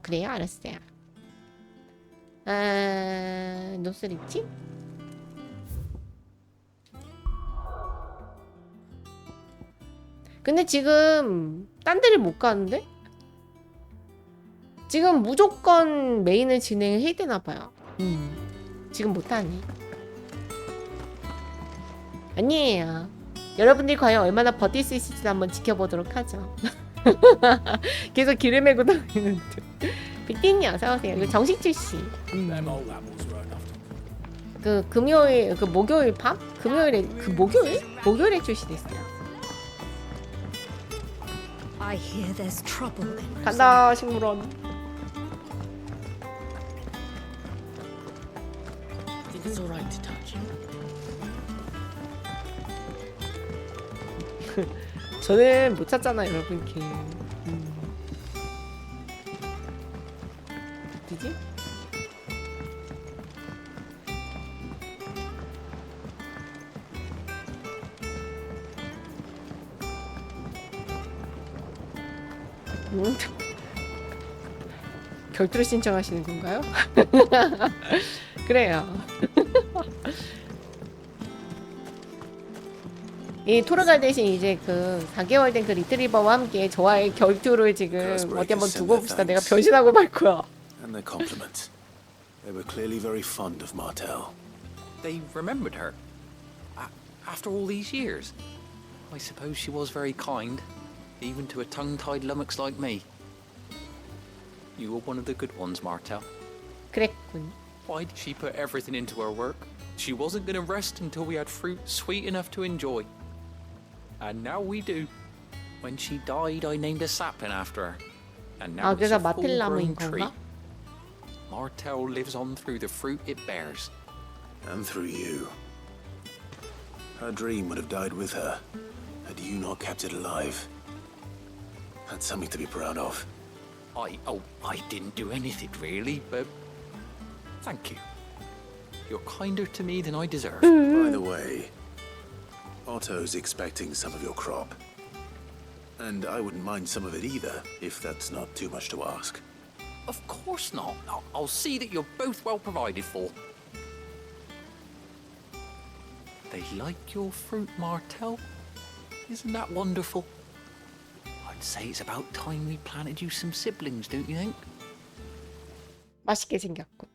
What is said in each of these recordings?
그래요? 알았어요. 아, 노스리치? 근데 지금 딴 데를 못 가는데? 지금 무조건 메인을 진행해야 되나봐요. 지금 못하네. 아니에요. 여러분들이 과연 얼마나 버틸 수 있을지 한번 지켜보도록 하죠. 계속 길을 메고 다니는데. 빅띵님 어서오세요. 이거 정식 출시. 그 금요일, 그 목요일 밤? 금요일에, 그 목요일? 목요일에 출시됐어요. I hear there's trouble. 간다, 식물원. It's all right to touch you. 저는 못 찾잖아요, 여러분. 걔. 어디지? 결투를 신청하시는 건가요? 그래요. 이 토르가 대신 이제 그 4개월 된 그 리트리버와 함께 저와의 결투를 지금 어디 한번 두고 봅시다. 내가 변신하고 말 거야. And their compliments. They were clearly very fond of Martel. They remembered her. After all these years. I suppose she was very kind, even to a tongue-tied lummox like me. You were one of the good ones, Martel. 그랬군. Why did she put everything into her work? She wasn't going to rest until we had fruit sweet enough to enjoy. And now we do. When she died, I named a sapling after her. And now it's 그래서 a 마텔나무인 full-grown tree. 건가? Martel lives on through the fruit it bears. And through you. Her dream would have died with her, had you not kept it alive. That's something to be proud of. I didn't do anything really, but thank you. You're kinder to me than I deserve. By the way, Otto's expecting some of your crop. And I wouldn't mind some of it either, if that's not too much to ask. Of course not. I'll see that you're both well provided for. They like your fruit, Martel. Isn't that wonderful? I'd say it's about time we planted you some siblings, don't you think? 맛있게 생겼군.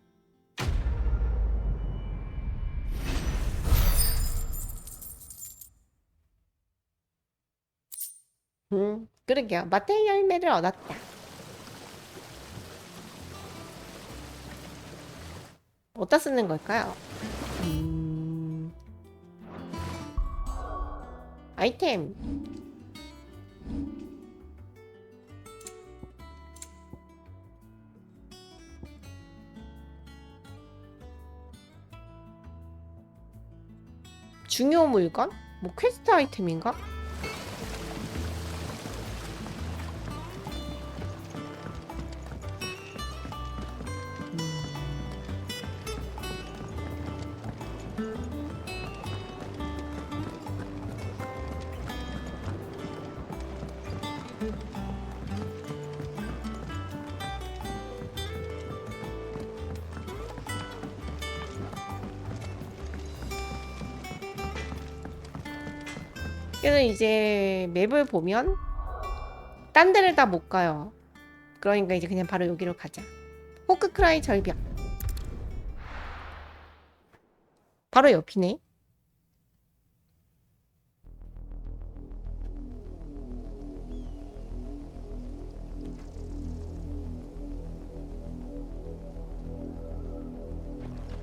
그러게요. 마테이 열매를 얻었다. 어디다 쓰는 걸까요? 아이템. 중요 물건? 뭐 퀘스트 아이템인가? 그래서 이제 맵을 보면 딴 데를 다 못 가요. 그러니까 이제 그냥 바로 여기로 가자. 호크크라이 절벽. 바로 옆이네.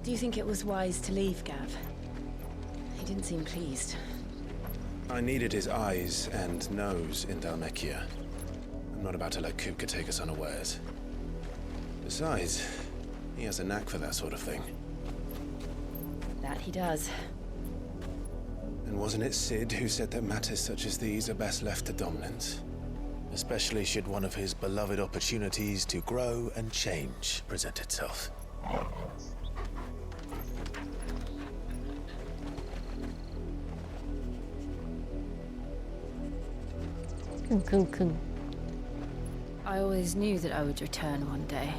Do you think it was wise to leave, Gav? He didn't seem pleased. I needed his eyes and nose in Dalmekia. I'm not about to let Kupka take us unawares. Besides, he has a knack for that sort of thing. That he does. And wasn't it Sid who said that matters such as these are best left to dominance? Especially should one of his beloved opportunities to grow and change present itself. 킁킁킁. I always knew that I would return one day.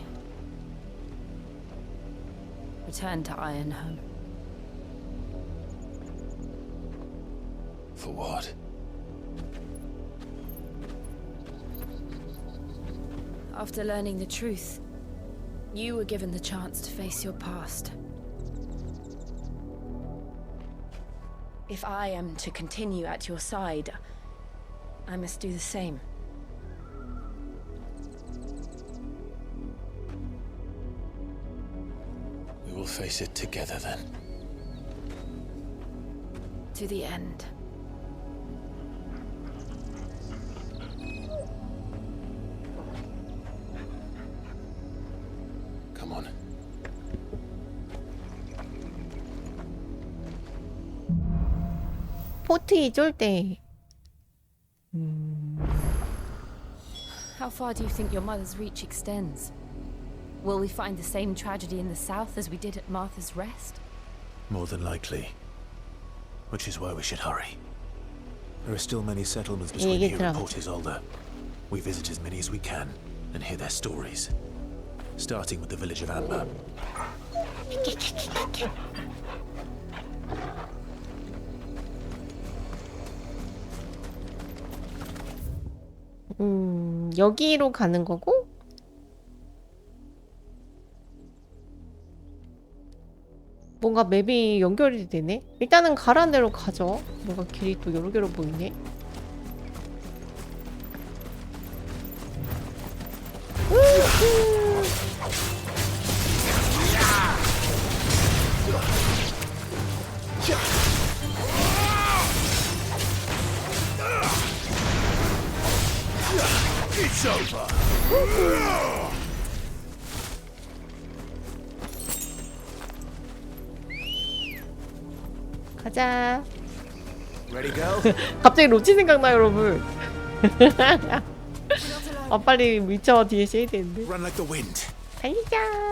Return to Ironhome. For what? After learning the truth, you were given the chance to face your past. If I am to continue at your side, I must do the same. We will face it together then. To the end. Come on. 포트 이졸 때. How far do you think your mother's reach extends? Will we find the same tragedy in the south as we did at Martha's Rest? More than likely. Which is why we should hurry. There are still many settlements between 얘기 here and 들어보자. Port Isolde. We visit as many as we can and hear their stories. Starting with the village of Amber. 여기로 가는 거고? 뭔가 맵이 연결이 되네? 일단은 가라는 대로 가죠. 뭔가 길이 또 여러 개로 보이네. It's over. 가자. Ready go? 갑자기 로치 생각나 여러분. 아 빨리 미쳐 뒤에 쉐이드인데. Run like the wind. 달리자.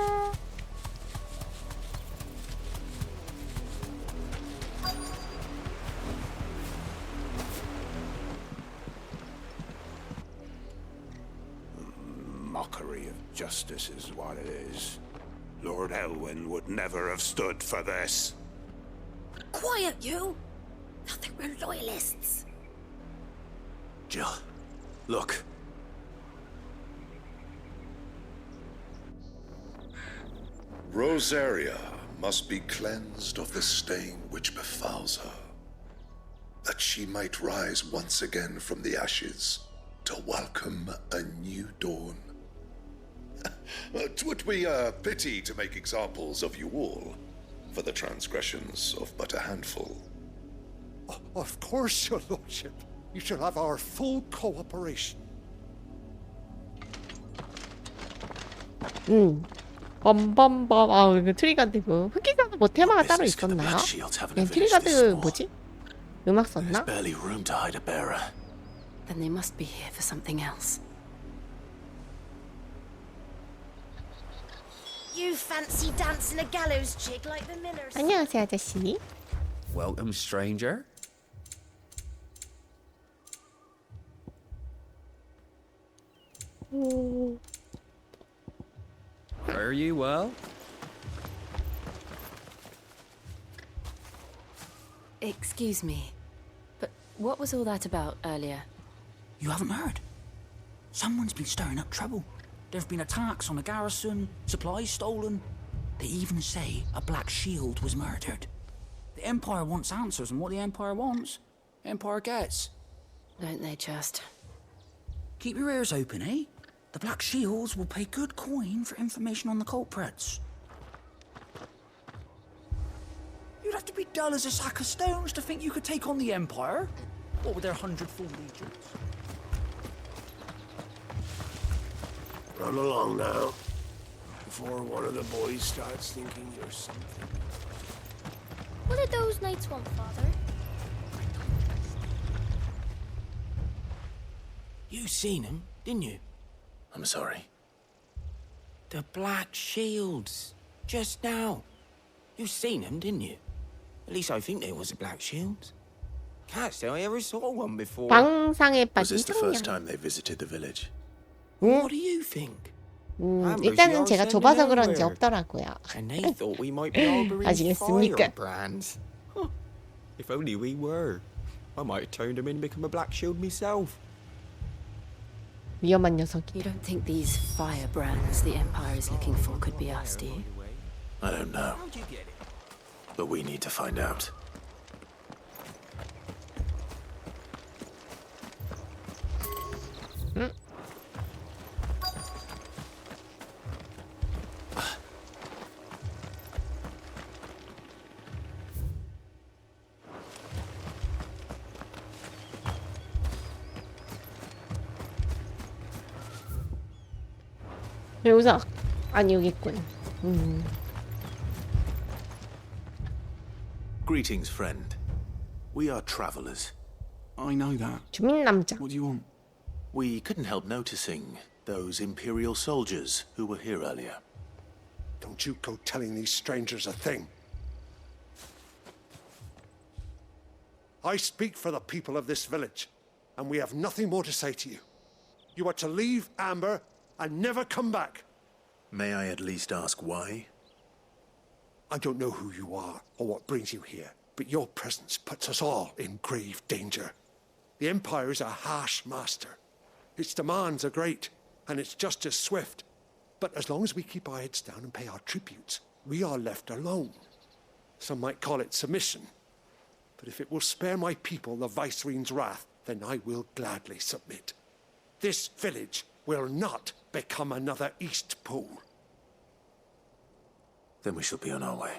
Mockery of justice is what it is. Lord Elwyn would never have stood for this. Quiet, you! I think we're loyalists. Jill, look. Rosaria must be cleansed of the stain which befouls her, that she might rise once again from the ashes to welcome a new dawn. 'Twould be a pity to make examples of you all, for the transgressions of but a handful. Of course, your lordship. You shall have our full cooperation. 범범범. 아 이거 트리가드 그 흑기사도 뭐 테마가 따로 Business could the 있었나요? Black Shields have in 그냥 a village this 트리가드 small? 뭐지? 음악 There's 썼나? barely room to hide a bearer. Then they must be here for something else. You fancy dancing a gallows jig like the Millers? 안녕하세요 아저씨. Welcome, stranger. Are you well? Excuse me, but what was all that about earlier? You haven't heard? Someone's been stirring up trouble. There have been attacks on the garrison, supplies stolen. They even say a Black Shield was murdered. The Empire wants answers, and what the Empire wants, Empire gets. Don't they just? Keep your ears open, eh? The Black Shields will pay good coin for information on the culprits. You'd have to be dull as a sack of stones to think you could take on the Empire. What with their 100-full legions? Run along now, before one of the boys starts thinking you're something. What did those knights want, Father? You seen him, didn't you? I'm sorry. The Black Shields. Just now. You seen him, didn't you? At least I think there was a Black Shield. Can't say I ever saw one before. 방상에 Was 빠진 this the first 청년. time they visited the village? What do you think? 일단은 제가 좁아서 그런지 없더라고요. And they thought we might be harboring 아시겠습니까? firebrands. If only we were. I might have turned him in and become a black shield myself. 위험한 녀석이. You don't think these firebrands the Empire is looking for could be us, do you? I don't know. But we need to find out. 여기서 아니 여기 있군. Greetings, friend. We are travelers. I know that. 주민 남자. What do you want? We couldn't help noticing those Imperial soldiers who were here earlier. Don't you go telling these strangers a thing. I speak for the people of this village, and we have nothing more to say to you. You are to leave Amber and never come back. May I at least ask why? I don't know who you are or what brings you here, but your presence puts us all in grave danger. The Empire is a harsh master. Its demands are great, and its justice swift. But as long as we keep our heads down and pay our tributes, we are left alone. Some might call it submission. But if it will spare my people the Viceroy's wrath, then I will gladly submit. This village will not become another East Pool. Then we shall be on our way.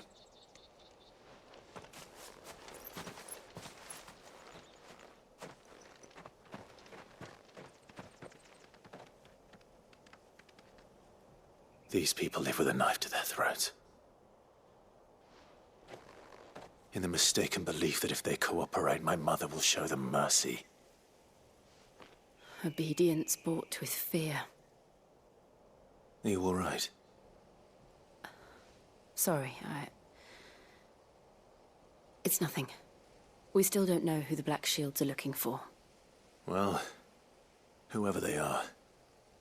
These people live with a knife to their throats. In the mistaken belief that if they cooperate, my mother will show them mercy. Obedience bought with fear. Are you all right? Sorry, It's nothing. We still don't know who the Black Shields are looking for. Well, whoever they are,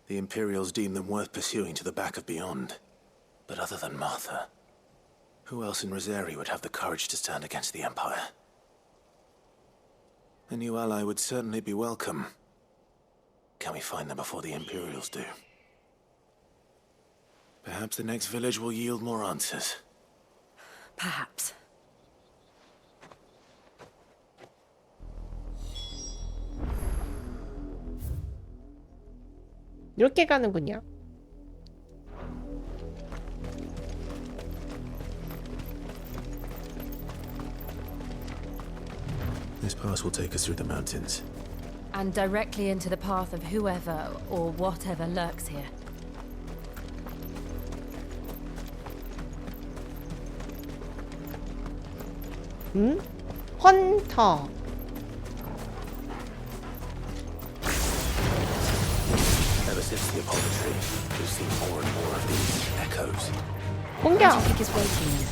the Imperials deem them worth pursuing to the back of beyond. But other than Martha, who else in Rosari would have the courage to stand against the Empire? A new ally would certainly be welcome. Can we find them before the Imperials do? Perhaps the next village will yield more answers. Perhaps. 이렇게 가는군요. This pass will take us through the mountains. And directly into the path of whoever or whatever lurks here. 헌터. Ever since the apology, we've seen more and more of these echoes. What do 공격. you think is waiting here?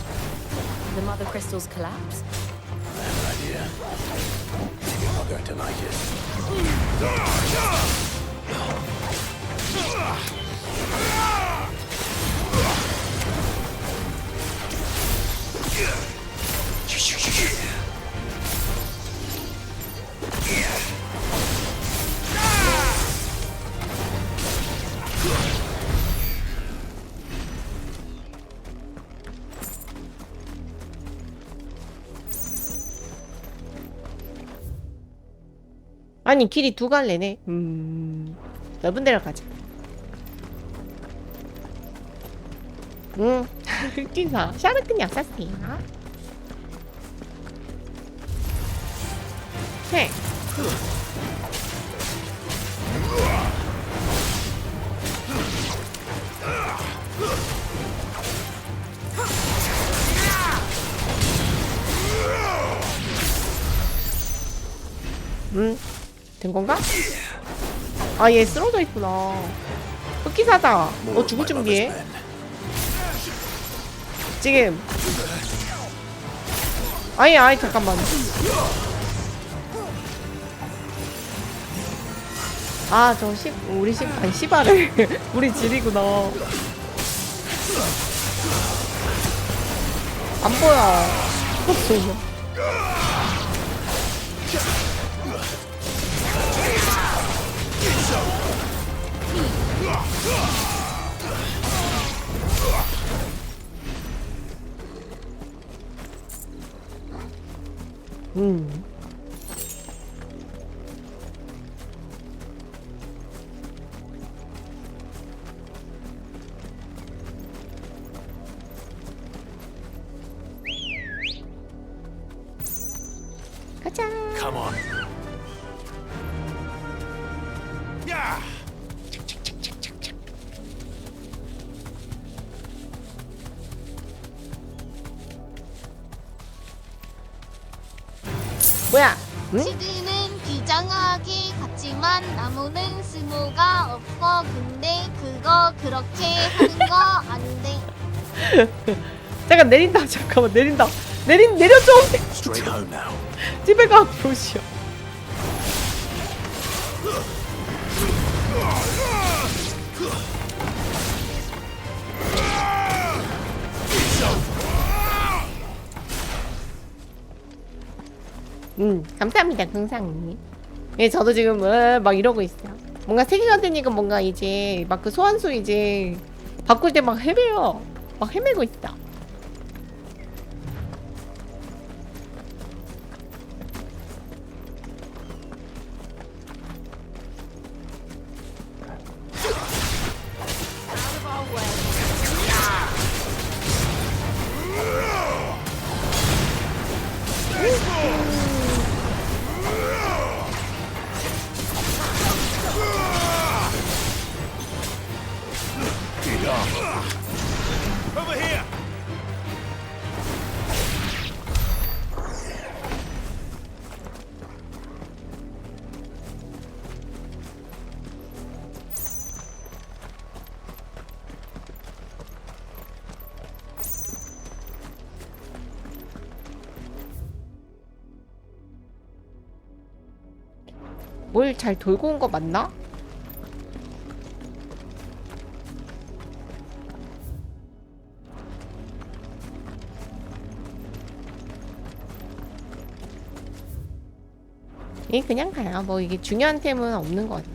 The mother crystals collapse? I have an idea. You're not going to like it. 아니 길이 두 갈래네. 넓은 데로 가자. 흑기사 샤르크니 아사스야. 네. 된 건가? 아, 얘 쓰러져 있구나. 흑기사다. 너 죽을 준비해. 지금. 아이, 잠깐만. 아, 저 우리 아니, 씨발을. 우리 집이구나. 안 보여. 가자. Come on. Yeah. 뭐야? 응? 시드는 비장하게 갔지만 나무는 쓸모가 없어. 근데 그거 그렇게 하는 거 아닌데. 잠깐 내린다. 잠깐만 내린다. 내려줘. Straight home now. 집에 가 보시오. 감사합니다, 긍상님. 예, 저도 지금 막 이러고 있어요. 뭔가 세계관 되니까 뭔가 이제 막 그 소환수 이제 바꿀 때 막 헤매요. 막 헤매고 있다. Over here. 뭘 잘 돌고 온 거 맞나? 예, 그냥 가요. 뭐 이게 중요한 템은 없는 것 같아.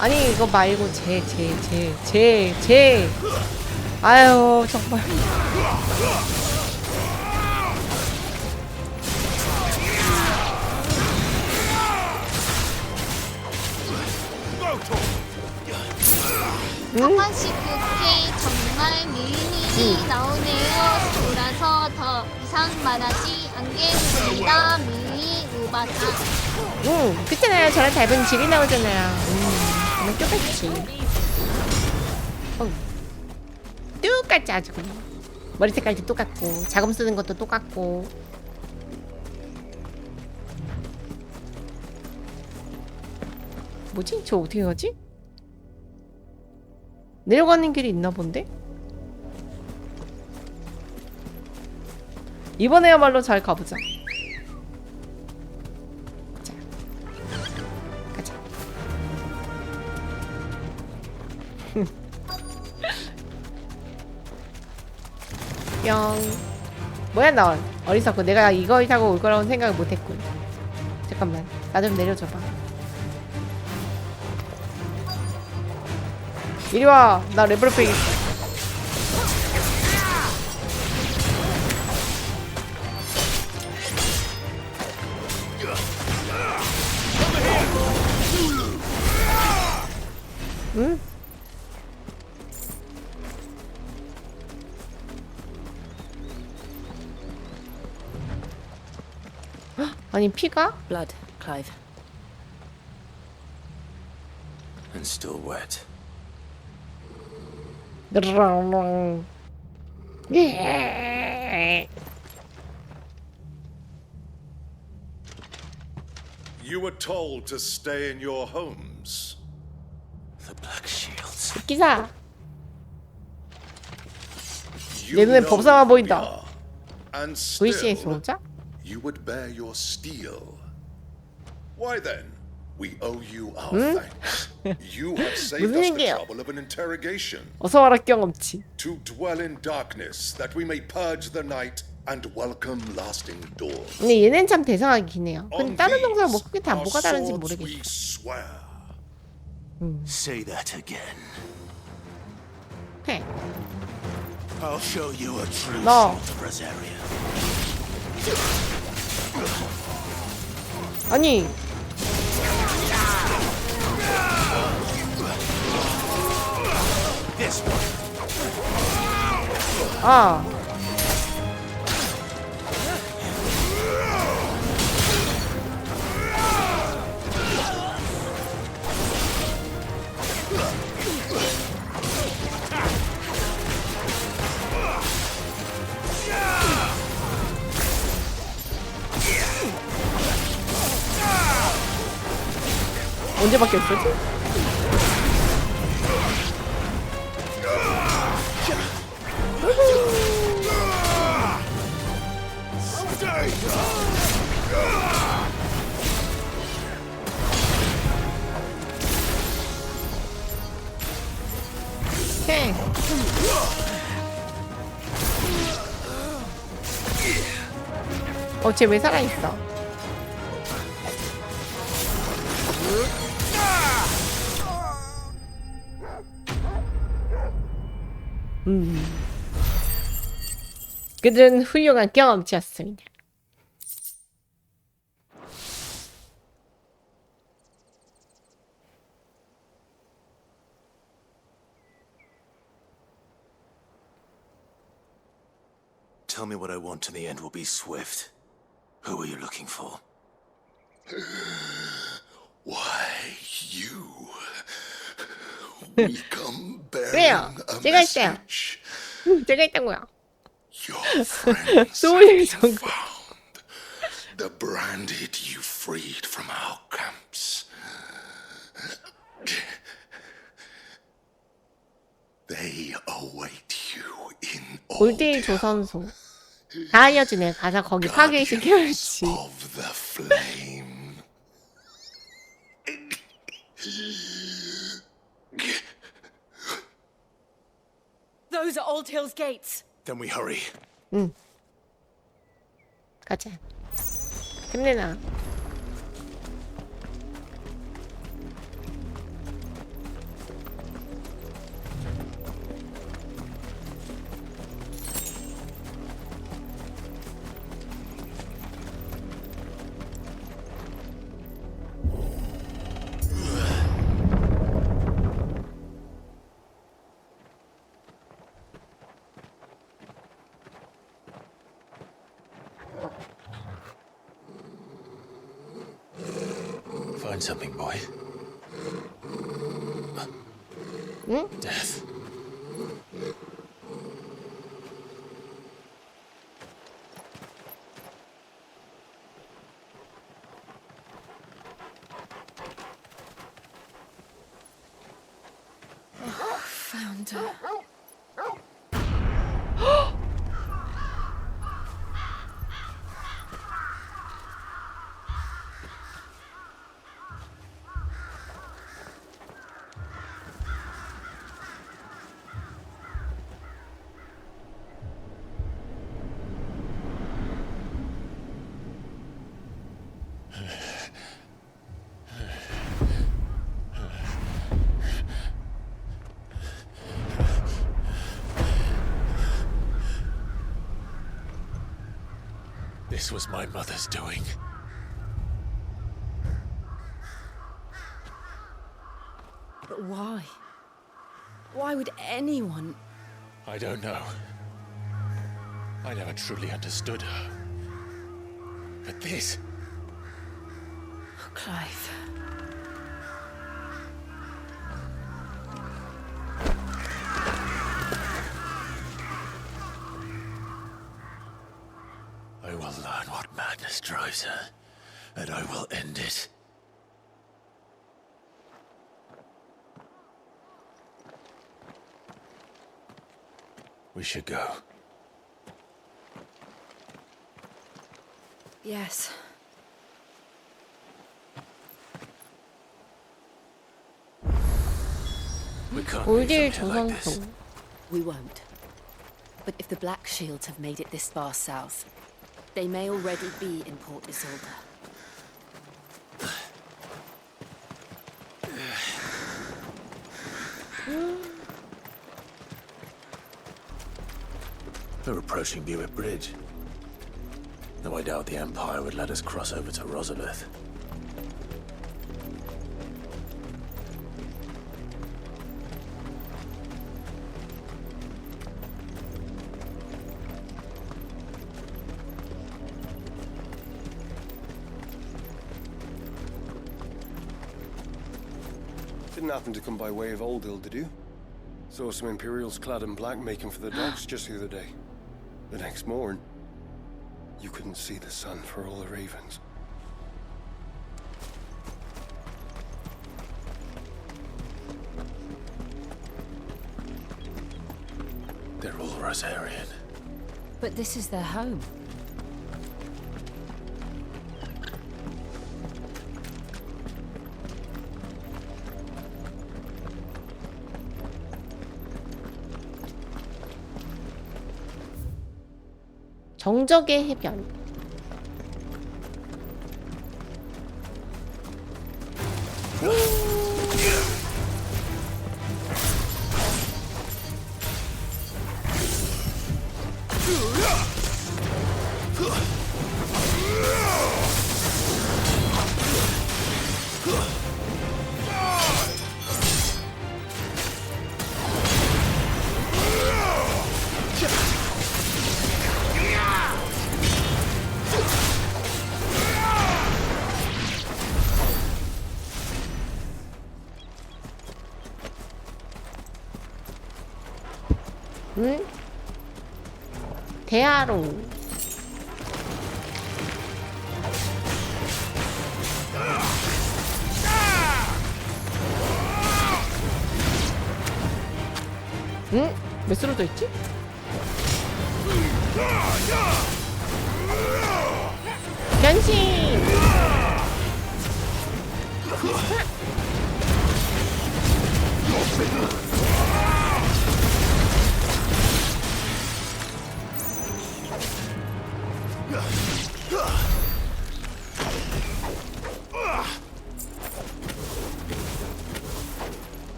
아니 이거 말고 아유 정말. 한번씩 그렇게 정말 미인이 나오네요. 돌아서 더 이상 말하지 않겠습니다. 미인 우바타. 그렇잖아요. 저랑 닮은 집이 나오잖아요. 정말 똑같지. 똑같지 아주 그냥. 머리 색깔도 똑같고 자금 쓰는 것도 똑같고. 뭐지? 저 어떻게 가지? 내려가는 길이 있나 본데? 이번에야말로 잘 가보자. 자, 가자. 뿅. 뭐야 넌 어리석고 내가 이거 타고 올 거라고는 생각을 못했군. 잠깐만 나 좀 내려줘봐. 이리와 나 레벨업 해야겠어. 응? 아니 피가? Blood, Clive. And still wet. You were told to stay in your homes. The Black Shields. 기사. You 내 눈에 know 법사만 who we 보인다. are. And VC의 still, 소자? you would bear your steel. Why then? We owe you our thanks. You have saved 무슨 us the 얘기예요? trouble of an interrogation. 어서 와라 경험치. To dwell in darkness, that we may purge the night and welcome lasting dawn. 근데 얘는 참 대성하게 기네요. 근데 On 다른 동사랑 뭐 these, 그게 다 our 뭐가 다른지 swords 모르겠어. we swear. Say that again. 해. I'll show you a true No. shield of Rosaria. 아니. This one. 아. 언제 바뀌었지? 오케이. 쟤 왜 살아있어? 그들은 훌륭한 경험치였습니다. Tell me what I want and the end will be swift. Who are you looking for? Why, you. We come 왜요? bearing a 제가 있어요. message. 제가 있다고요. Your friends 소리 have been 정도. found. The branded you freed from our camps. They await you in 골대일 조선소. 다 알려주네. 가서 거기 파괴시켜야지. of the flame. Those are Old Hill's gates. Then we hurry. 가자. 힘내나. Find something, boy. Death. Found her. This was my mother's doing. But why? Why would anyone? I don't know. I never truly understood her. But this... Oh, Clive. I will learn what madness drives her, and I will end it. We should go. Yes. We can't 올딜 leave them here like this. 정상통. We won't. But if the Black Shields have made it this far south, they may already be in Port Isolde. We're approaching Buick Bridge. Though I doubt the Empire would let us cross over to Rosalith. Didn't happen to come by way of Oldhill, did you? Saw some Imperials clad in black making for the docks just the other day. The next morn, you couldn't see the sun for all the ravens. They're all Rosarian. But this is their home. 정적의 해변. 응? 대하롱. 응? 왜 쓰러져 있지? 변신!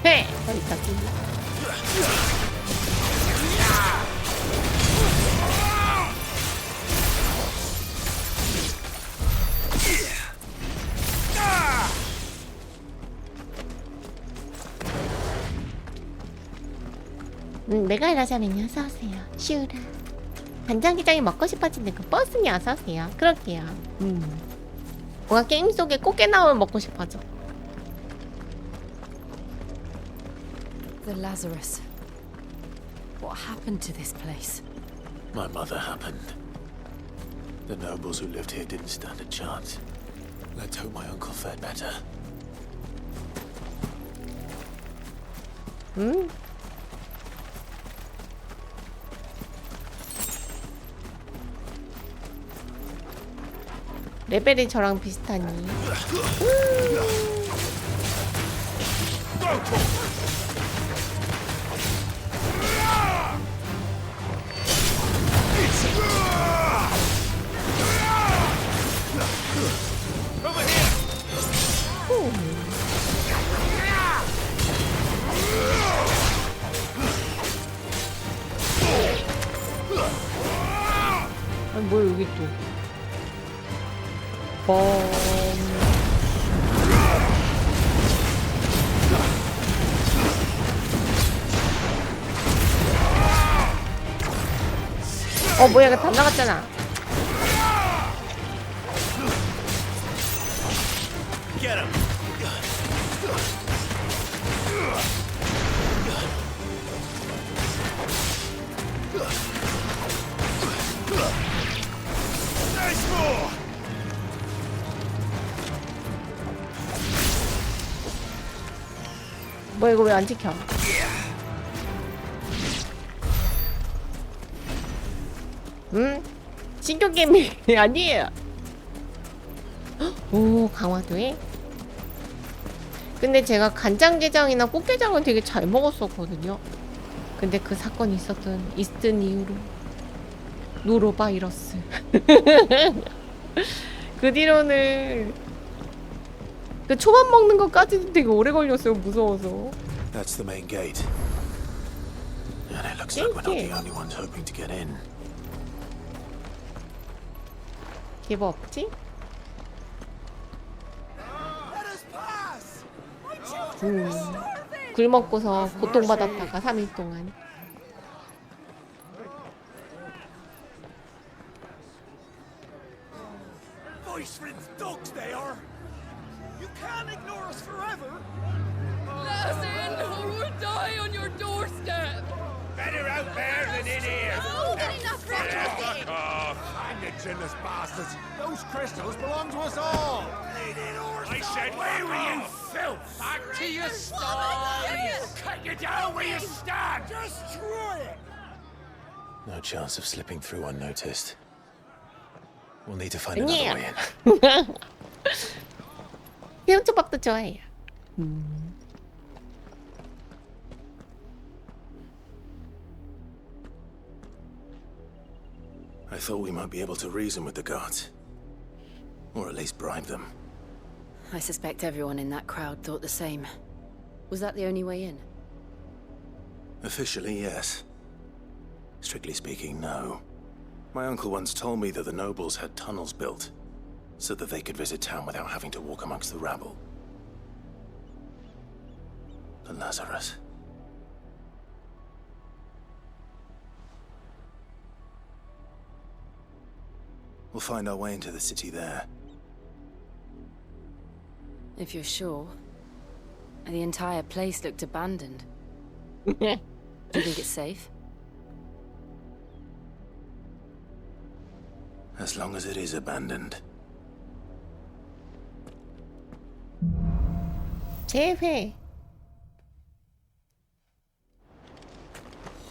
해! 내가 라자면요 어서오세요. 슈라 간장게장이 먹고 싶어지는 그 버스니 어서오세요. 그럴게요. 뭔가 게임 속에 꽃게 나오면 먹고 싶어져. The Lazarus. What happened to this place? My mother happened. The nobles who lived here didn't stand a chance. Let's hope my uncle fared better. 레벨이 저랑 비슷하니. 여기 또. 뻥. 뭐야, 이거 다 나갔잖아. Get him. Nice more. 뭐야, 이거 왜 안 지켜? 신규 게임이 아니에요. 오, 강화도에? 근데 제가 간장게장이나 꽃게장은 되게 잘 먹었었거든요. 근데 그 사건이 있었던 이후로 노로바이러스. 그 뒤로는 그 초밥 먹는 것까지도 되게 오래 걸렸어요. 무서워서. That's the main gate. And it looks like we're not the only ones hoping to get in. 기버 없지? 굶먹고서 고통받았다가 3일 동안. Voice-riddled dogs they are. You can't ignore us forever. Let us in or we'll die on your doorstep. Better out there than in here. Oh, get enough Fuck off. Hang the chinless bastards. Those crystals belong to us all. I said, where were you, filth? Back to your sties. Cut you down where you stand. Just try it. No chance of slipping through unnoticed. We'll need to find another way in. 새우초밥도 좋아해요. I thought we might be able to reason with the guards. Or at least bribe them. I suspect everyone in that crowd thought the same. Was that the only way in? Officially, yes. Strictly speaking, no. My uncle once told me that the nobles had tunnels built, so that they could visit town without having to walk amongst the rabble. But Lazarus... We'll find our way into the city there. If you're sure. The entire place looked abandoned. Do you think it's safe? As long as it is abandoned. 재회.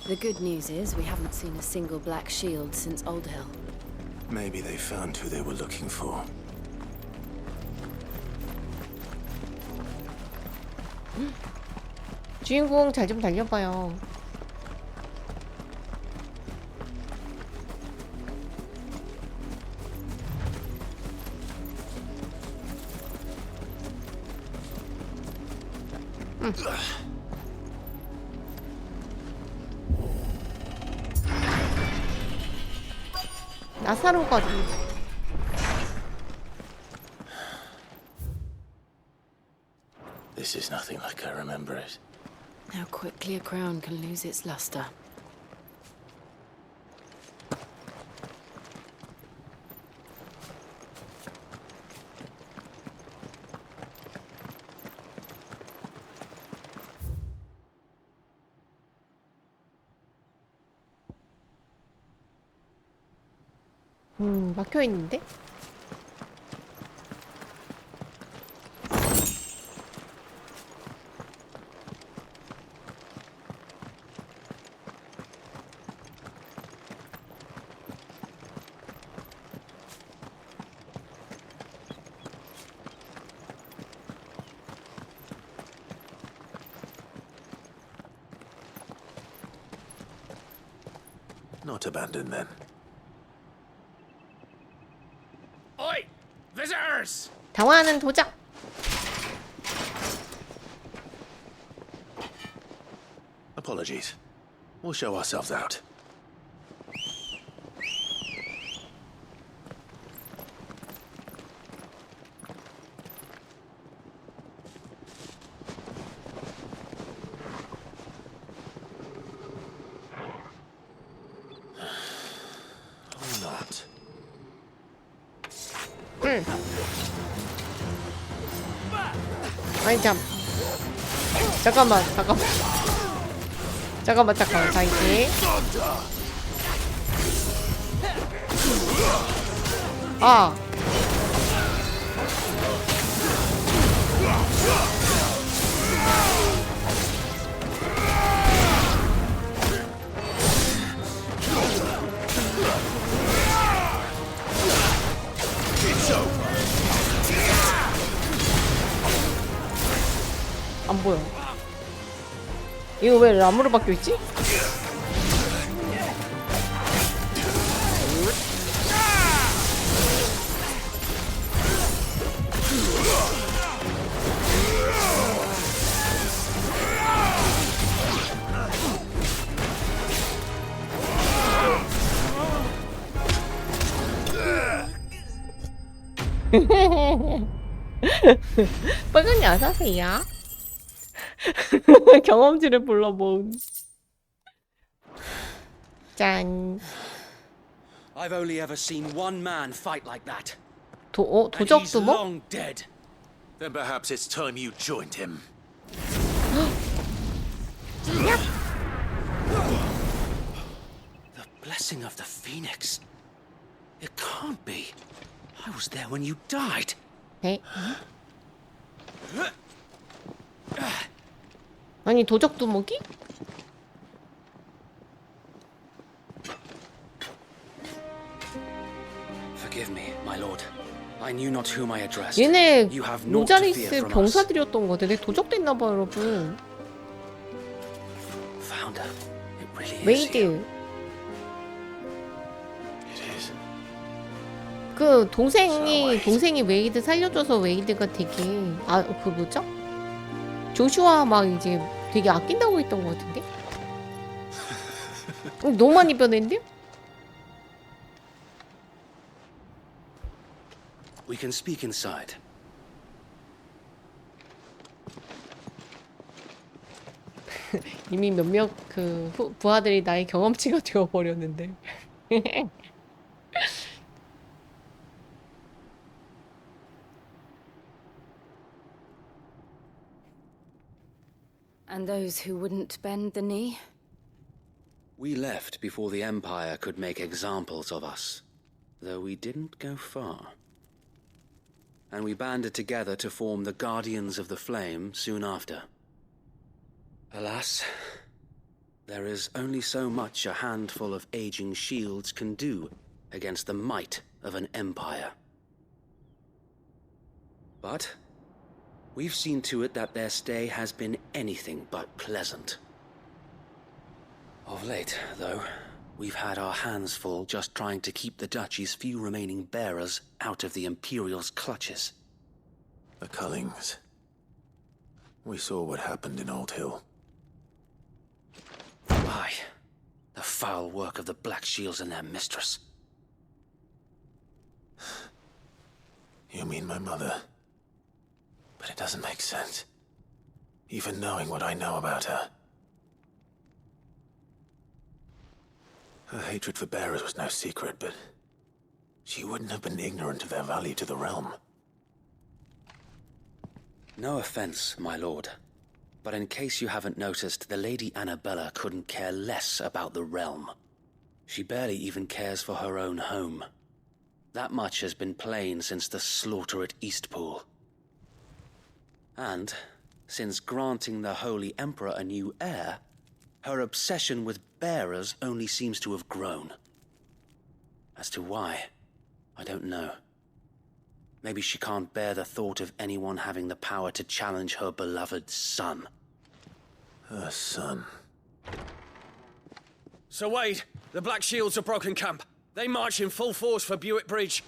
The good news is we haven't seen a single black shield since Old Hill. Maybe they found who they were looking for. 주인공 잘 좀 달려봐요. 나사로거리. This is nothing like I remember it. How quickly a crown can lose its luster. 막혀있는데? Not abandoned then. Oi! Visitors! 당황하는 도적. Apologies. We'll show ourselves out. 아니 잠깐만 자 이제 아 안 보여. 이거 왜 람으로 바뀌어 있지? 빨간이 어서오세요. 경험치를 불러 모은. 짠. I've only ever seen one man fight like that. 도적도 뭐? long dead. Then perhaps it's time you joined him. The blessing of the Phoenix. It can't be. I was there when you died. 네. 아니 도적 두목이? Forgive me, my lord. I knew not whom I addressed. 얘네 You have naught to fear 로자리스 from us. 병사들이었던 거 같아. 내 도적 됐나봐 여러분. Founder, it really is 웨이드. you. 그 동생이 웨이드 살려줘서 웨이드가 되게 그 뭐죠? 조슈아 막 이제 되게 아낀다고 했던 것 같은데? 너무 많이 변했는데? We can speak inside. 이미 몇몇 그 부하들이 나의 경험치가 되어버렸는데. And those who wouldn't bend the knee? We left before the Empire could make examples of us, though we didn't go far. And we banded together to form the Guardians of the Flame soon after. Alas, there is only so much a handful of aging shields can do against the might of an empire. But we've seen to it that their stay has been anything but pleasant. Of late, though, we've had our hands full just trying to keep the Duchy's few remaining bearers out of the Imperial's clutches. The Cullings. We saw what happened in Old Hill. Aye, the foul work of the Black Shields and their mistress. You mean my mother? But it doesn't make sense. Even knowing what I know about her. Her hatred for bearers was no secret, but she wouldn't have been ignorant of their value to the realm. No offense, my lord, but in case you haven't noticed, the Lady Annabella couldn't care less about the realm. She barely even cares for her own home. That much has been plain since the slaughter at Eastpool. And, since granting the Holy Emperor a new heir, her obsession with bearers only seems to have grown. As to why, I don't know. Maybe she can't bear the thought of anyone having the power to challenge her beloved son. Her son. Sir Wade, the Black Shields have broken camp. They march in full force for Buick Bridge.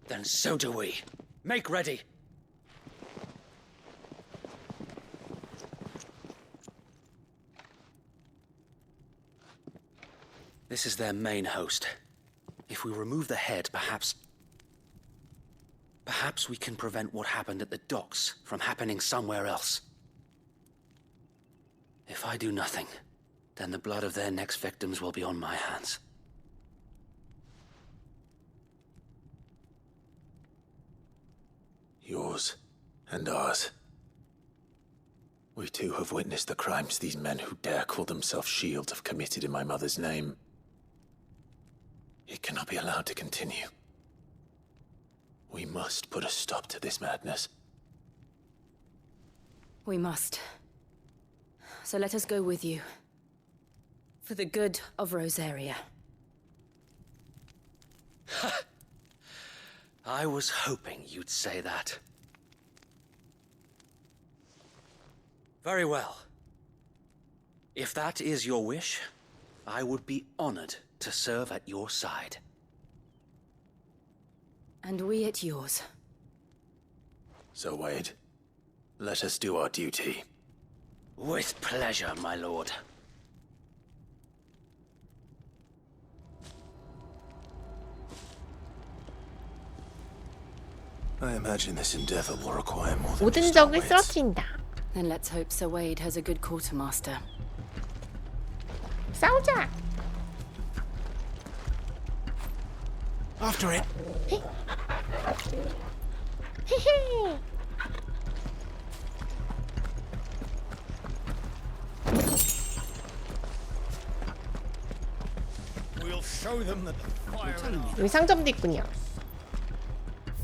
Then so do we. Make ready. This is their main host. If we remove the head, perhaps we can prevent what happened at the docks from happening somewhere else. If I do nothing, then the blood of their next victims will be on my hands. yours and ours. We too have witnessed the crimes these men who dare call themselves shields have committed in my mother's name. It cannot be allowed to continue. We must put a stop to this madness. We must. So let us go with you. For the good of Rosaria. I was hoping you'd say that. Very well. If that is your wish, I would be honored to serve at your side. And we at yours. So, Wade, let us do our duty. With pleasure, my lord. I imagine this endeavor will require more than 모든 just our 적을 wits. 쓰러뜨린다. Then let's hope Sir Wade has a good quartermaster. 싸우자. After it. 헤헤. We'll show them that the fire 여기 상점도 있군요.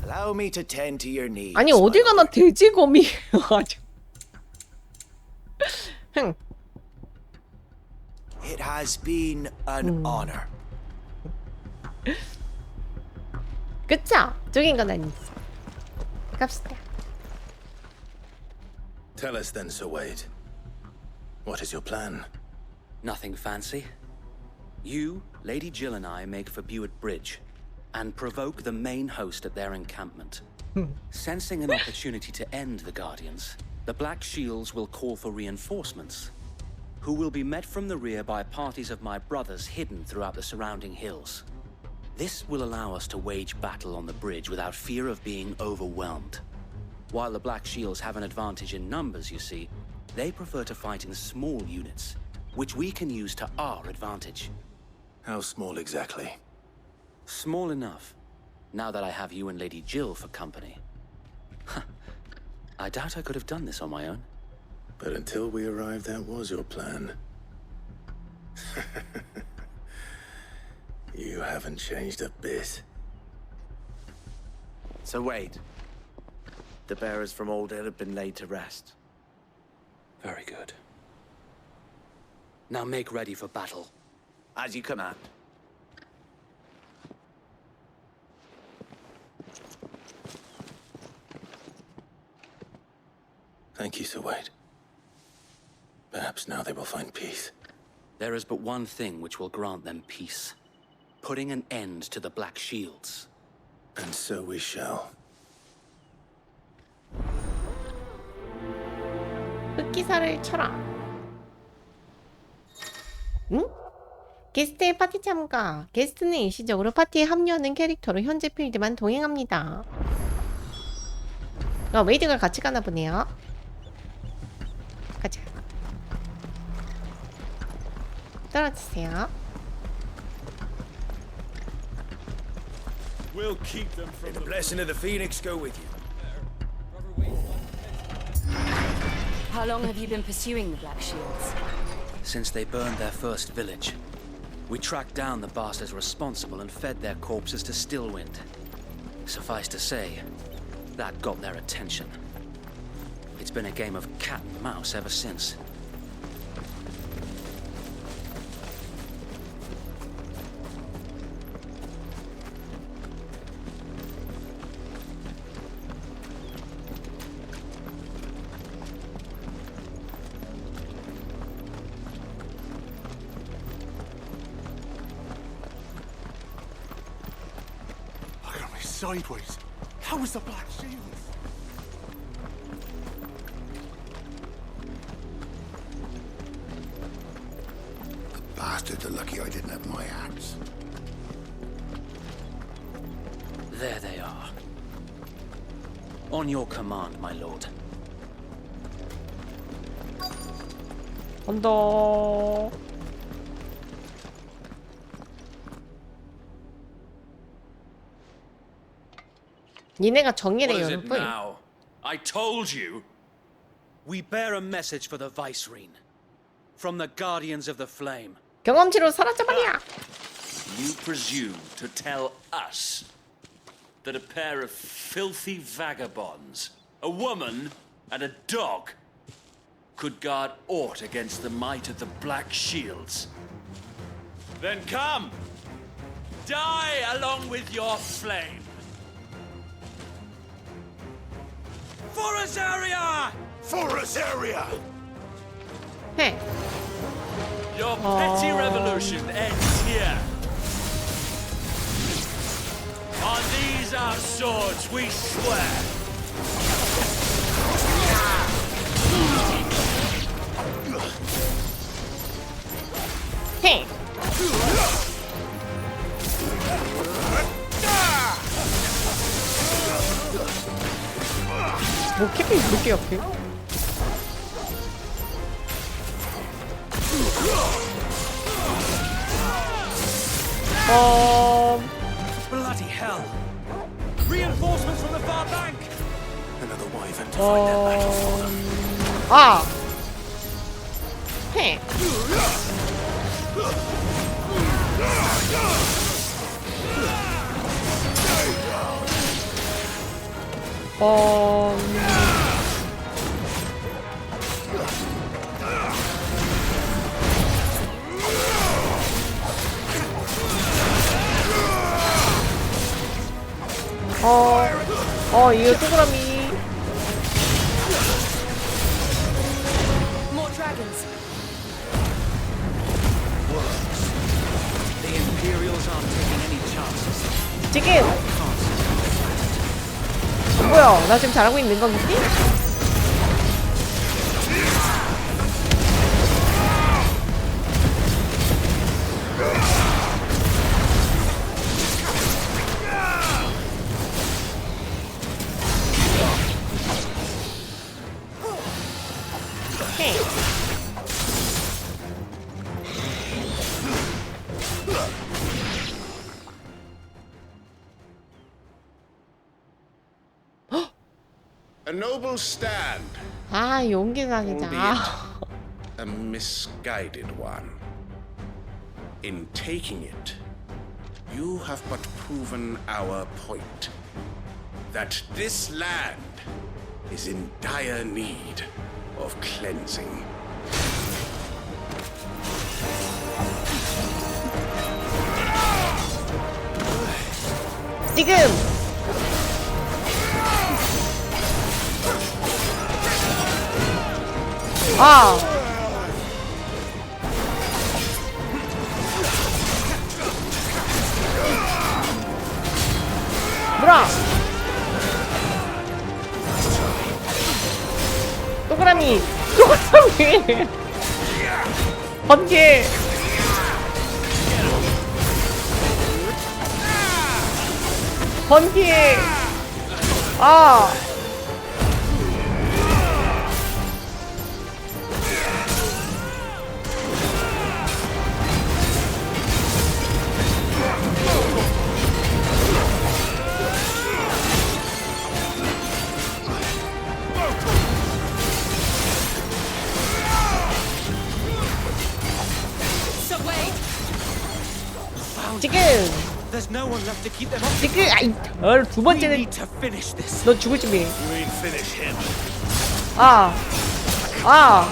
Allow me to tend to your needs. 아니 어딜 가나 돼지검이에요 아주. 흥. It has been an honor. 그쵸? 쪽인 건 아니지. 갑시다. Tell us then, Sir Wade. What is your plan? Nothing fancy. You, Lady Jill and I make for Buett Bridge and provoke the main host at their encampment. Sensing an opportunity to end the Guardians, the Black Shields will call for reinforcements, who will be met from the rear by parties of my brothers hidden throughout the surrounding hills. This will allow us to wage battle on the bridge without fear of being overwhelmed. While the Black Shields have an advantage in numbers, you see, they prefer to fight in small units, which we can use to our advantage. How small exactly? Small enough, now that I have you and Lady Jill for company. I doubt I could have done this on my own. But until we arrived, that was your plan. You haven't changed a bit. So Wade, the bearers from Old Hill have been laid to rest. Very good. Now make ready for battle. As you command. Thank you, Sir Wade. Perhaps now they will find peace. There is but one thing which will grant them peace. Putting an end to the Black Shields. And so we shall. 흑기사를 쳐라. 응? 게스트의 파티 참가. 게스트는 일시적으로 파티에 합류하는 캐릭터로 현재 필드만 동행합니다. 웨이드가 같이 가나 보네요. 가자. 떨어지세요. We'll keep them from The blessing of the Phoenix go with you. How long have you been pursuing the Black Shields? Since they burned their first village, we tracked down the bastards responsible and fed their corpses to Stillwind. Suffice to say, that got their attention. It's been a game of cat and mouse ever since. Look at me sideways. How was the Black Shields? Bastards are lucky I didn't have my axe. There they are. On your command, my lord. 간다. 니네가 정의래 What is it 여러분. now? I told you. We bear a message for the Vicereine. From the Guardians of the Flame. 경험치로 사라져버려. You presume to tell us that a pair of filthy vagabonds, a woman and a dog, could guard aught against the might of the Black Shields? Then come! Die along with your flame! For Azaria! For Azaria! Hey. Your petty revolution ends here. On these our swords we swear. Hey. 뭐 캐피 그렇게 약해? Bloody hell! Reinforcements from the far bank. Another wyvern to fight that battle for. 아. 헤. 이거 동그라미. More dragons. The Imperials aren't taking any chances. 지금. 뭐야? 나 지금 잘하고 있는 거겠지? A noble stand, 아, 용기상이자. a misguided one. In taking it, you have but proven our point. That this land is in dire need of cleansing. 지금. 아. 뭐라? 동그라미. 동그라미. 번개. 번개. 아. 지금. There's no one left to keep them off. 지금. 아이, 두 번째는 We need to finish this. 너 죽을 준비. You ain't finish him. 아. 아.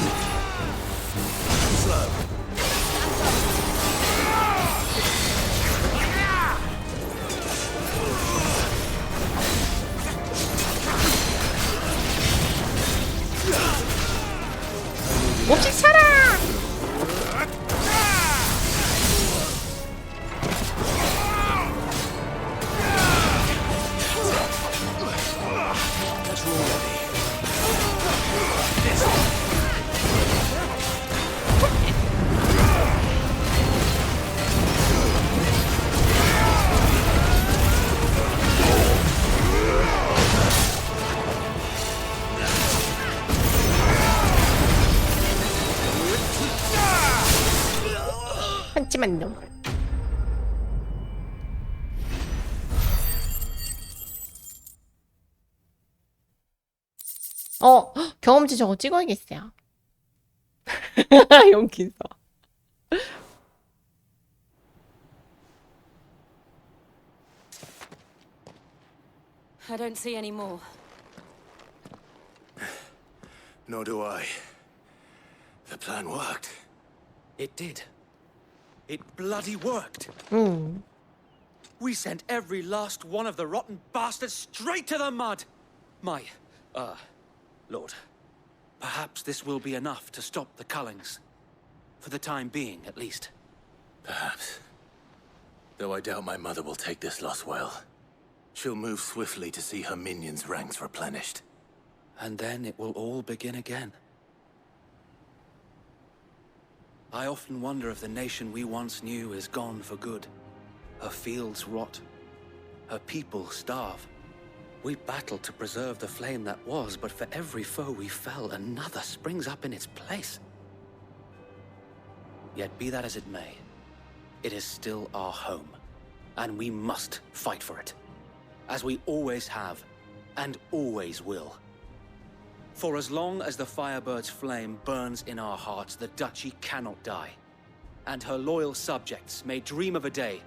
몹시 차라. 한치만 더. 헉, 경험치 저거 찍어야겠어요. 여기서. I don't see any more. Nor do I. The plan worked. It did. It bloody worked. We sent every last one of the rotten bastards straight to the mud. Lord, perhaps this will be enough to stop the Cullings. For the time being, at least. Perhaps. Though I doubt my mother will take this loss well. She'll move swiftly to see her minions' ranks replenished. And then it will all begin again. I often wonder if the nation we once knew is gone for good. Her fields rot. Her people starve. We battled to preserve the flame that was, but for every foe we fell, another springs up in its place. Yet be that as it may, it is still our home, and we must fight for it, as we always have, and always will. For as long as the Firebird's flame burns in our hearts, the Duchy cannot die, and her loyal subjects may dream of a day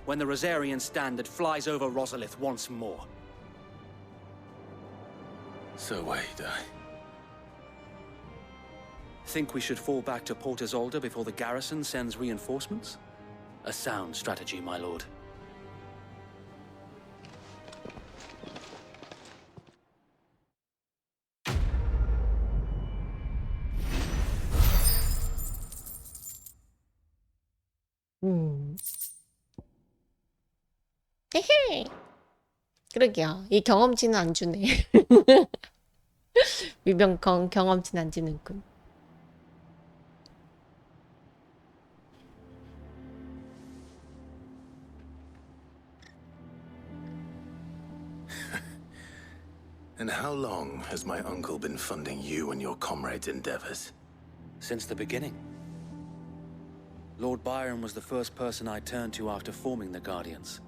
when the Rosarian standard flies over Rosalith once more. So wait, Think we should fall back to Port Isolde before the garrison sends reinforcements? A sound strategy, my lord. 헤헤. 그러게요. 이 경험치는 안 주네. 위병건 경험치는 안 주는군. And how long has my uncle been funding you and your comrades' endeavors? Since the beginning. Lord Byron was the first person I turned to after forming the Guardians.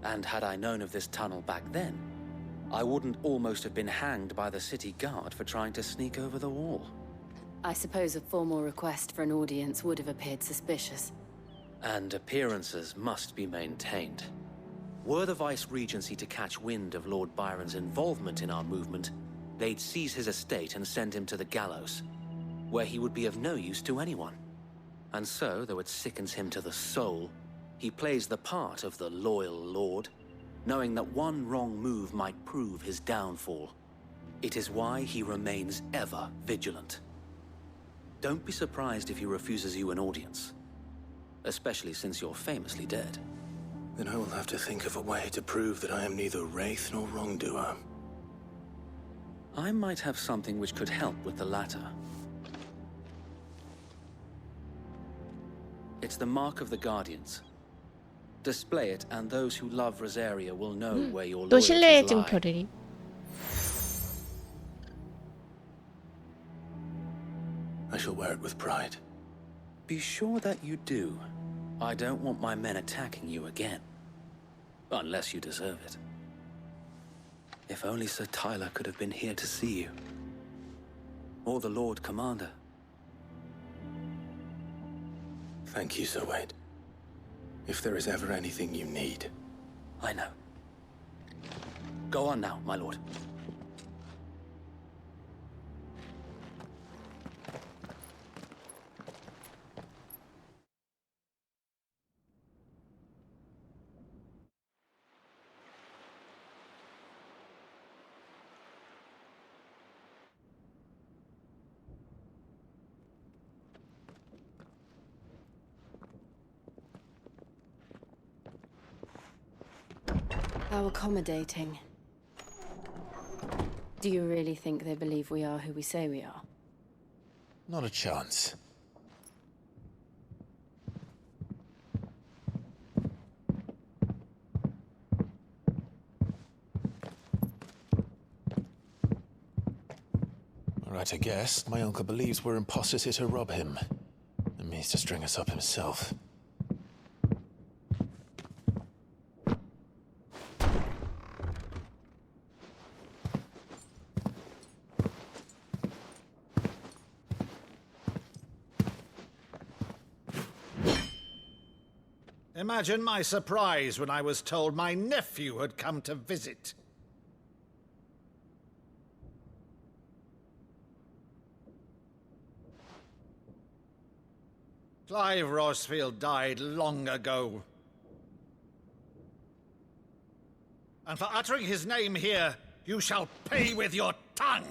And had I known of this tunnel back then, I wouldn't almost have been hanged by the city guard for trying to sneak over the wall. I suppose a formal request for an audience would have appeared suspicious. And appearances must be maintained. Were the Vice-Regency to catch wind of Lord Byron's involvement in our movement, they'd seize his estate and send him to the gallows, where he would be of no use to anyone. And so, though it sickens him to the soul, he plays the part of the loyal lord, knowing that one wrong move might prove his downfall. It is why he remains ever vigilant. Don't be surprised if he refuses you an audience, especially since you're famously dead. Then I will have to think of a way to prove that I am neither wraith nor wrongdoer. I might have something which could help with the latter. It's the mark of the Guardians. Display it, and those who love Rosaria will know where your 또 loyalties 신뢰의 lie. 증표를. I shall wear it with pride. Be sure that you do. I don't want my men attacking you again. Unless you deserve it. If only Sir Tyler could have been here to see you. Or the Lord Commander. Thank you, Sir Wade. If there is ever anything you need. I know. Go on now, my lord. How accommodating. Do you really think they believe we are who we say we are? Not a chance. Right, I guess. My uncle believes we're imposters here to rob him. And means to string us up himself. Imagine my surprise when I was told my nephew had come to visit. Clive Rosfield died long ago. And for uttering his name here, you shall pay with your tongue!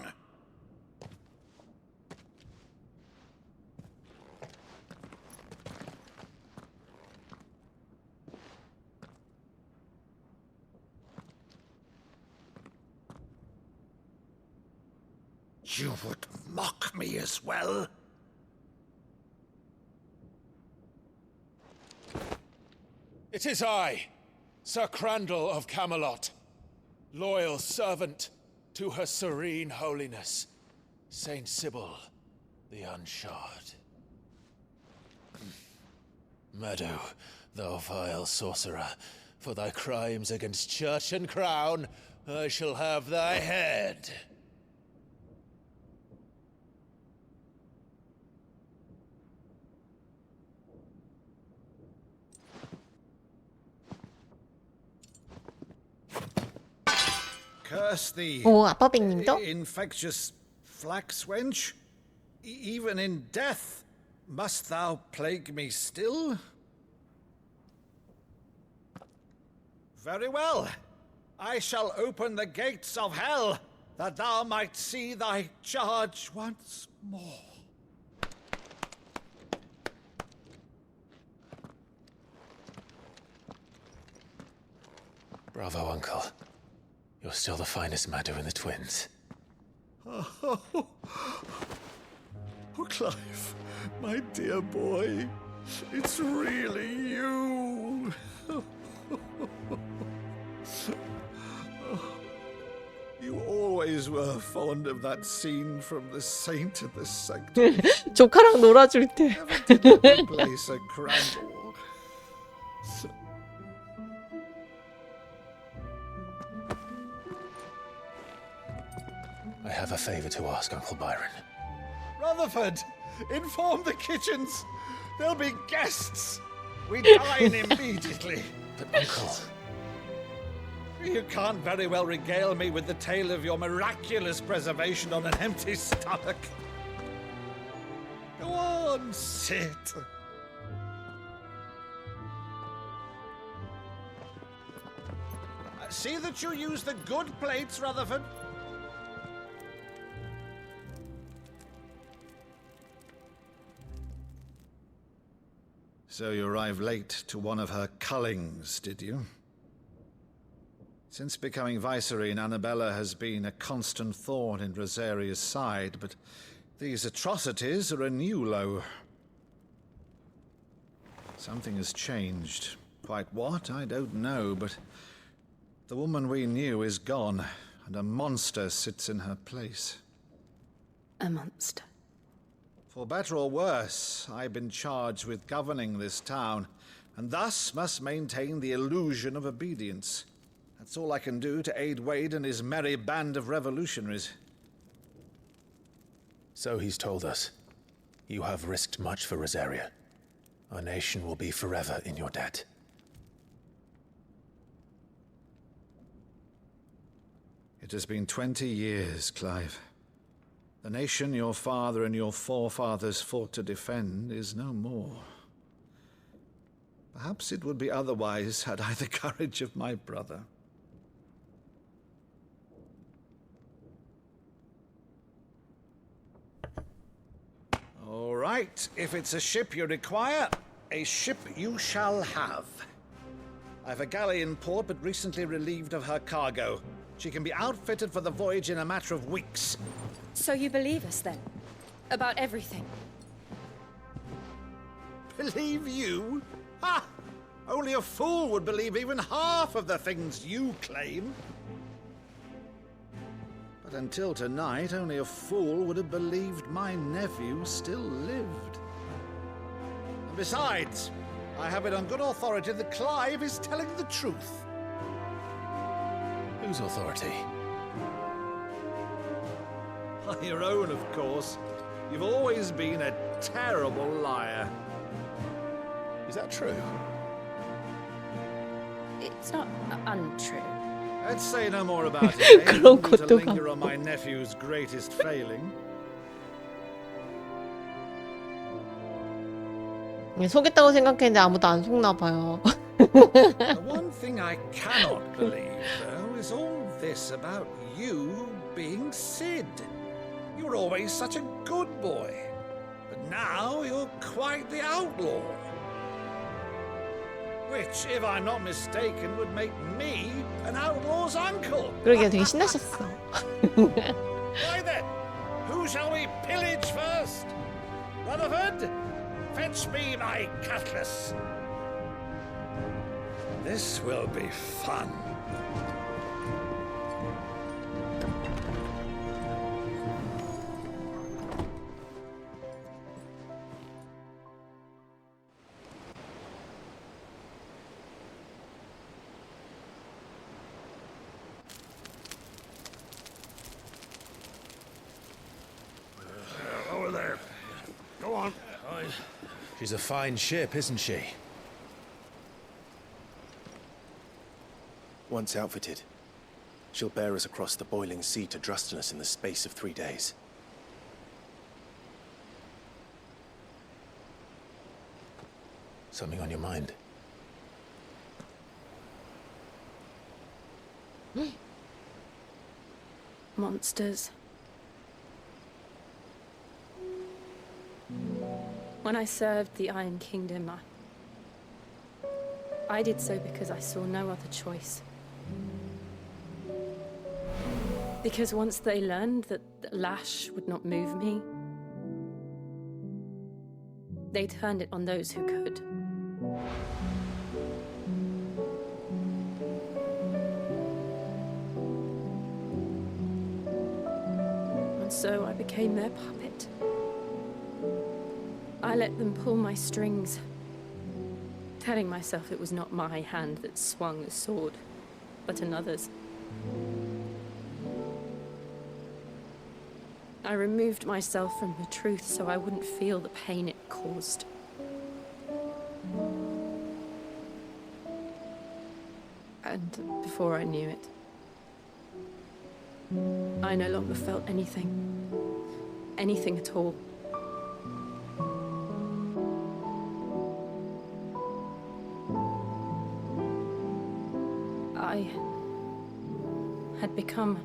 You would mock me as well? It is I, Sir Crandall of Camelot, loyal servant to Her Serene Holiness, Saint Sybil the Unshod. Meadow, thou vile sorcerer, for thy crimes against church and crown, I shall have thy head. Curse thee, 오, 아빠백님도? infectious flax wench. Even in death, must thou plague me still? Very well. I shall open the gates of hell, that thou might see thy charge once more. Bravo, Uncle. You're still the finest Meadow in the twins. Oh, Clive, my dear boy, it's really you. You always were fond of that scene from The Saint and the Sanctum. 조카랑 놀아줄 때. Place a Crandall. I have a favor to ask, Uncle Byron. Rutherford, inform the kitchens. There'll be guests. We dine immediately. But, Uncle... You can't very well regale me with the tale of your miraculous preservation on an empty stomach. Go on, sit. See that you use the good plates, Rutherford. So you arrived late to one of her cullings, did you? Since becoming Vicereine, Annabella has been a constant thorn in Rosaria's side, but these atrocities are a new low. Something has changed. Quite what, I don't know, but the woman we knew is gone, and a monster sits in her place. A monster? For better or worse, I've been charged with governing this town, and thus must maintain the illusion of obedience. That's all I can do to aid Wade and his merry band of revolutionaries. So he's told us. You have risked much for Rosaria. Our nation will be forever in your debt. It has been 20 years, Clive. The nation your father and your forefathers fought to defend is no more. Perhaps it would be otherwise had I the courage of my brother. All right, if it's a ship you require, a ship you shall have. I've a galley in port, but recently relieved of her cargo. She can be outfitted for the voyage in a matter of weeks. So you believe us then? About everything? Believe you? Ha! Only a fool would believe even half of the things you claim. But until tonight, only a fool would have believed my nephew still lived. And besides, I have it on good authority that Clive is telling the truth. Whose authority? Your own, of course. You've always been a terrible liar. Is that true? It's not untrue. Let's say no more about it. 그런 Maybe to 것도 linger on 같고. my nephew's greatest failing. 속였다고 생각했는데 아무도 안 속나 봐요. The one thing I cannot believe, though, is all this about you being Sid. You were always such a good boy, but now you're quite the outlaw. Which, if I'm not mistaken, would make me an outlaw's uncle. 그러게 되게 신나셨어. Why then, who shall we pillage first? Rutherford, fetch me my cutlass. This will be fun. Over there. Go on. She's a fine ship, isn't she? Once outfitted, she'll bear us across the boiling sea to Drustinus in the space of 3 days. Something on your mind? Monsters. When I served the Iron Kingdom, I did so because I saw no other choice. Because once they learned that the lash would not move me, they turned it on those who could. And so I became their puppet. I let them pull my strings, telling myself it was not my hand that swung the sword, but another's. I removed myself from the truth so I wouldn't feel the pain it caused. And before I knew it, I no longer felt anything. Anything at all. I had become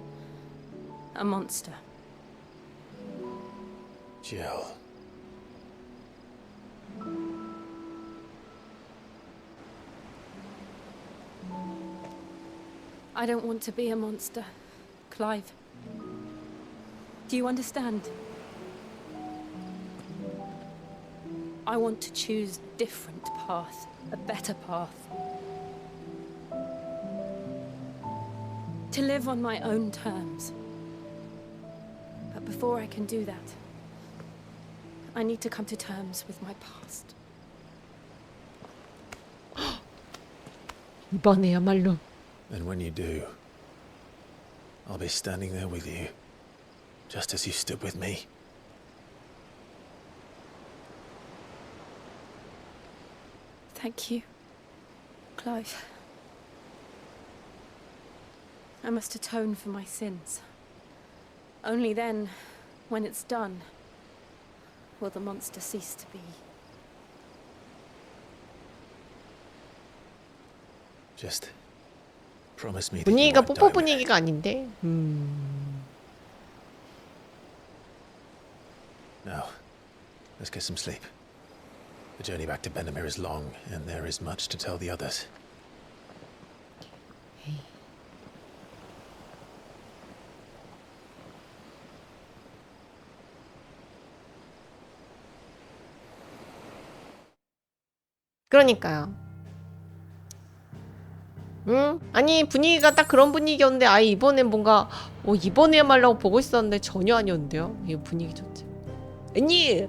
a monster. Jill. I don't want to be a monster, Clive. Do you understand? I want to choose a different path, a better path. To live on my own terms. But before I can do that, I need to come to terms with my past. 이번에야말로. And when you do, I'll be standing there with you, just as you stood with me. Thank you, Clive. I must atone for my sins. Only then, when it's done, will the monster cease to be. Just promise me that you 분위기가 won't 뽀뽀 die with it. 분위기가 아닌데. Now, let's get some sleep. The journey back to Benamir is long, and there is much to tell the others. 그러니까요. 아니 분위기가 딱 그런 분위기였는데 아예 이번엔 뭔가 이번에야말로 보고 있었는데 전혀 아니었는데요. 이 분위기 좋지. 아니.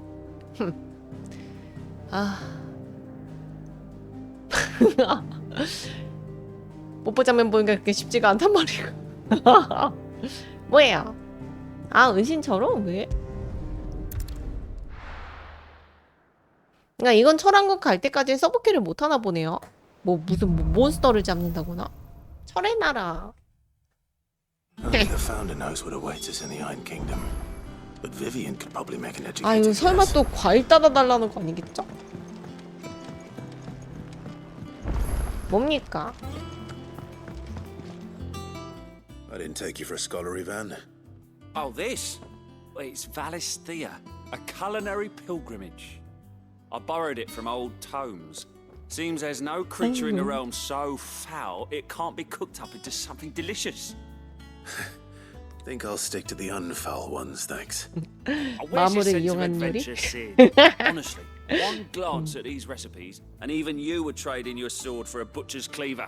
뽀뽀 장면 보니까 그렇게 쉽지가 않단 말이고. 뭐예요? 은신처럼 왜? 그러니까 이건 철왕국 갈 때까지 서브키를 못 하나 보네요. 무슨 몬스터를 잡는다거나? 철의 나라. Only the founder knows what awaits us in the Iron Kingdom. But Vivian could probably make an educated 아 이거 설마 guess. 또 과일 따다 달라는 거 아니겠죠? 뭡니까? I didn't take you for a scholar, Ivan. Oh, this? Well, it's Valisthea, a culinary pilgrimage. I borrowed it from old tomes. Seems there's no creature in the realm so foul it can't be cooked up into something delicious. Think I'll stick to the unfoul ones, thanks. Where's your 마물을 sense of 이용한 요리? adventure, Sid? Honestly, one glance at these recipes, and even you would trade in your sword for a butcher's cleaver.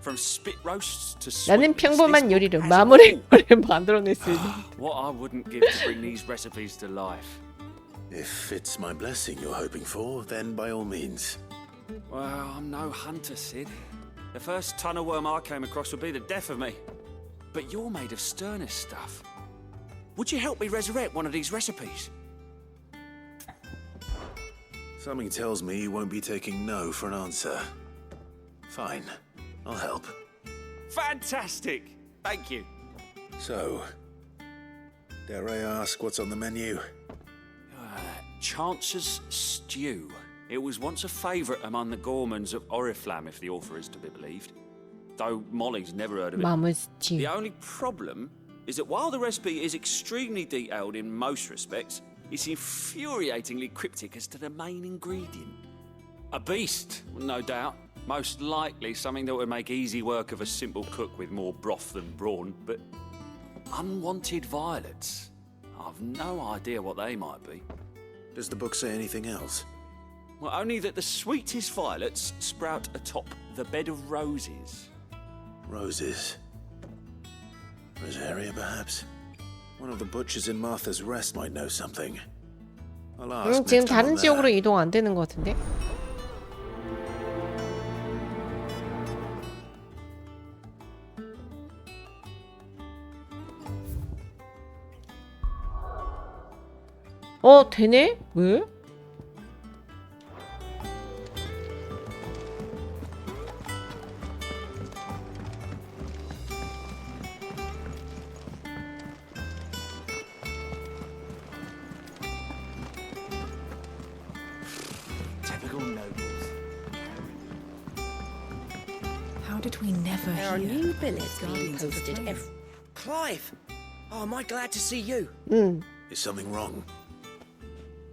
From spit roasts to 나는 sweetmeats, 평범한 this 요리로 book has 마물의 it all. 요리를 만들어낼 수 있는. What I wouldn't give to bring these recipes to life. If it's my blessing you're hoping for, then by all means. Well, I'm no hunter, Sid. The first ton of worm I came across would be the death of me. But you're made of sterner stuff. Would you help me resurrect one of these recipes? Something tells me you won't be taking no for an answer. Fine, I'll help. Fantastic! Thank you. So, dare I ask what's on the menu? Chance's Stew. It was once a favourite among the gourmands of Oriflamme, if the author is to be believed. Though Molly's never heard of it. 마물 스튜. The only problem is that while the recipe is extremely detailed in most respects, it's infuriatingly cryptic as to the main ingredient. A beast, no doubt. Most likely something that would make easy work of a simple cook with more broth than brawn, but unwanted violets. I've no idea what they might be. Does the book say anything else? Well, only that the sweetest violets sprout atop the bed of roses. Roses. Rosaria, perhaps? One of the butchers in Martha's Rest might know something. I'll ask 지금 next time 다른 I'm 지역으로 there. 이동 안 되는 것 같은데? 되네? 왜? Typical nobles. How did we never There are hear new about billets the being Guardians of the posted Flame? every... Clive! Oh, am I glad to see you? Is something wrong?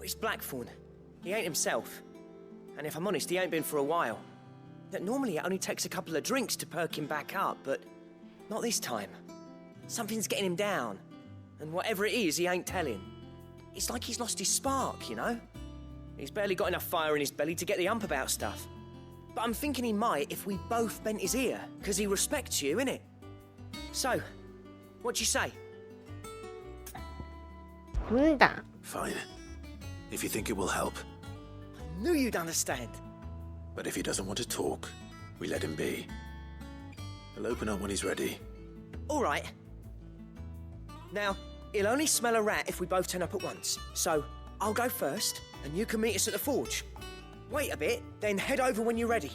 It's Blackthorn. He ain't himself. And if I'm honest, he ain't been for a while. That normally it only takes a couple of drinks to perk him back up, but not this time. Something's getting him down. And whatever it is, he ain't telling. It's like he's lost his spark, you know? He's barely got enough fire in his belly to get the ump about stuff. But I'm thinking he might if we both bent his ear, because he respects you, innit? So, what do you say? 운다. Fine. If you think it will help. I knew you'd understand. But if he doesn't want to talk, we let him be. He'll open up when he's ready. All right. Now, he'll only smell a rat if we both turn up at once. So, I'll go first, and you can meet us at the forge. Wait a bit, then head over when you're ready.